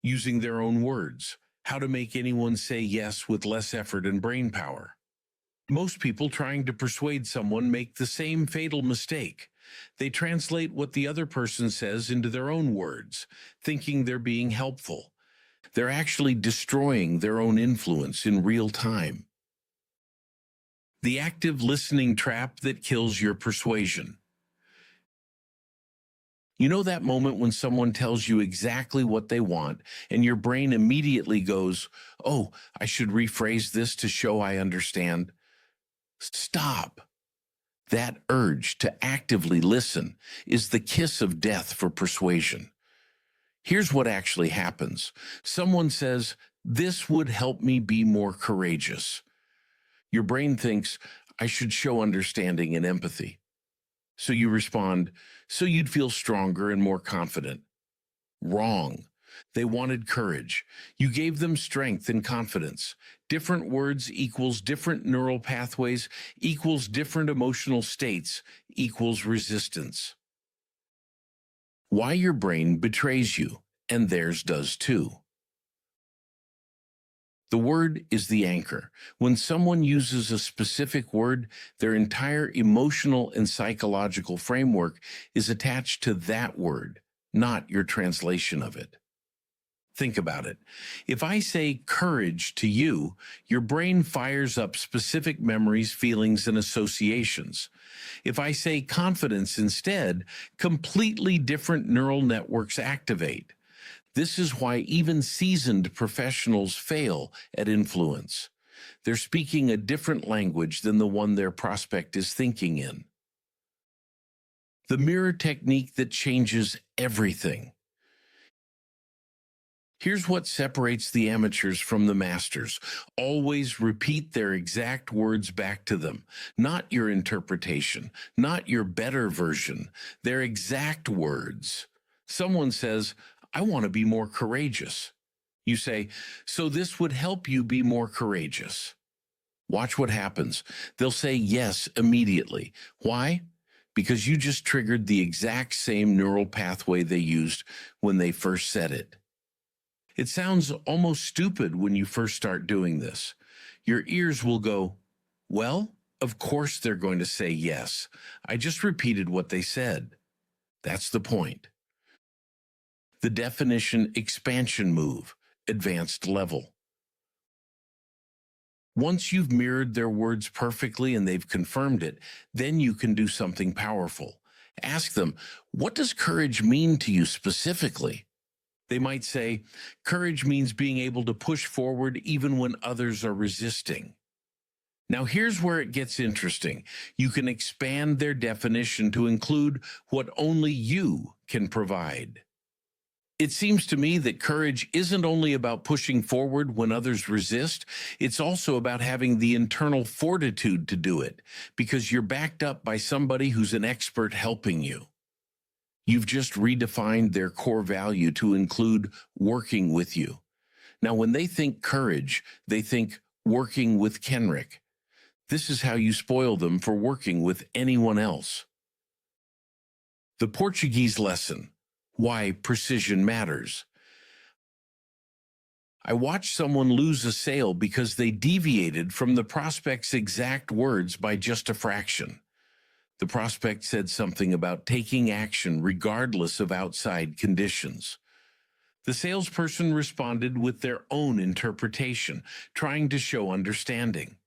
using their own words, how to make anyone say yes with less effort and brain power. Most people trying to persuade someone make the same fatal mistake. They translate what the other person says into their own words, thinking they're being helpful. They're actually destroying their own influence in real time. The active listening trap that kills your persuasion. You know that moment when someone tells you exactly what they want, and your brain immediately goes, "Oh, I should rephrase this to show I understand." Stop. That urge to actively listen is the kiss of death for persuasion. Here's what actually happens. Someone says, "This would help me be more courageous." Your brain thinks, "I should show understanding and empathy." So you respond, "So you'd feel stronger and more confident." Wrong. They wanted courage. You gave them strength and confidence. Different words equals different neural pathways equals different emotional states equals resistance. Why your brain betrays you, and theirs does too. The word is the anchor. When someone uses a specific word, their entire emotional and psychological framework is attached to that word, not your translation of it. Think about it. If I say courage to you, your brain fires up specific memories, feelings, and associations. If I say confidence instead, completely different neural networks activate. This is why even seasoned professionals fail at influence. They're speaking a different language than the one their prospect is thinking in. The mirror technique that changes everything. Here's what separates the amateurs from the masters. Always repeat their exact words back to them. Not your interpretation, not your better version, their exact words. Someone says, "I want to be more courageous." You say, "So this would help you be more courageous." Watch what happens. They'll say yes immediately. Why? Because you just triggered the exact same neural pathway they used when they first said it. It sounds almost stupid when you first start doing this. Your ears will go, "Well, of course they're going to say yes. I just repeated what they said." That's the point. The definition expansion move, advanced level. Once you've mirrored their words perfectly and they've confirmed it, then you can do something powerful. Ask them, "What does courage mean to you specifically?" They might say, "Courage means being able to push forward even when others are resisting." Now here's where it gets interesting. You can expand their definition to include what only you can provide. It seems to me that courage isn't only about pushing forward when others resist, it's also about having the internal fortitude to do it, because you're backed up by somebody who's an expert helping you. You've just redefined their core value to include working with you. Now, when they think courage, they think working with Kenrick. This is how you spoil them for working with anyone else. The Portuguese lesson. Why precision matters. I watched someone lose a sale because they deviated from the prospect's exact words by just a fraction. The prospect said something about taking action regardless of outside conditions. The salesperson responded with their own interpretation, trying to show understanding.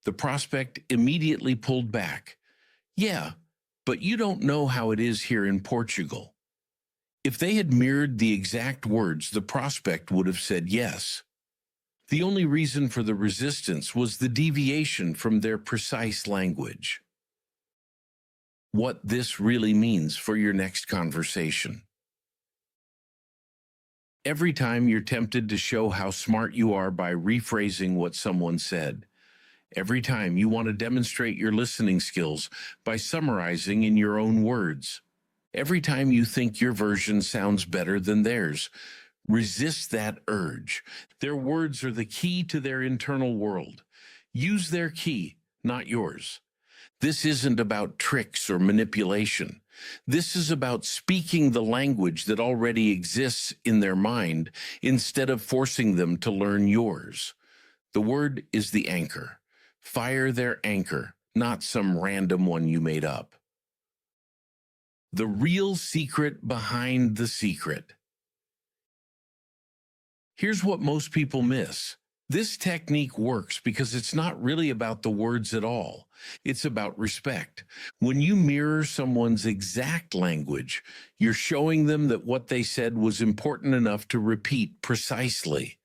The prospect immediately pulled back. "Yeah, but you don't know how it is here in Portugal." If they had mirrored the exact words, the prospect would have said yes. The only reason for the resistance was the deviation from their precise language. What this really means for your next conversation. Every time you're tempted to show how smart you are by rephrasing what someone said, every time you want to demonstrate your listening skills by summarizing in your own words, every time you think your version sounds better than theirs, resist that urge. Their words are the key to their internal world. Use their key, not yours. This isn't about tricks or manipulation. This is about speaking the language that already exists in their mind instead of forcing them to learn yours. The word is the anchor. Fire their anchor, not some random one you made up. The real secret behind the secret. Here's what most people miss. This technique works because it's not really about the words at all. It's about respect. When you mirror someone's exact language, you're showing them that what they said was important enough to repeat precisely.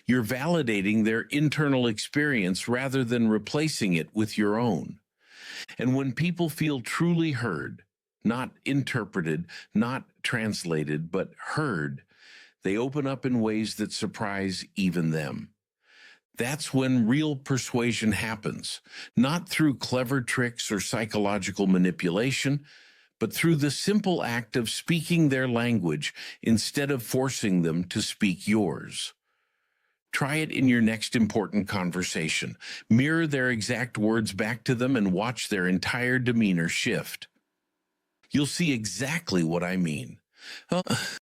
You're validating their internal experience rather than replacing it with your own. And when people feel truly heard, not interpreted, not translated, but heard, they open up in ways that surprise even them. That's when real persuasion happens, not through clever tricks or psychological manipulation, but through the simple act of speaking their language instead of forcing them to speak yours. Try it in your next important conversation. Mirror their exact words back to them and watch their entire demeanor shift. You'll see exactly what I mean.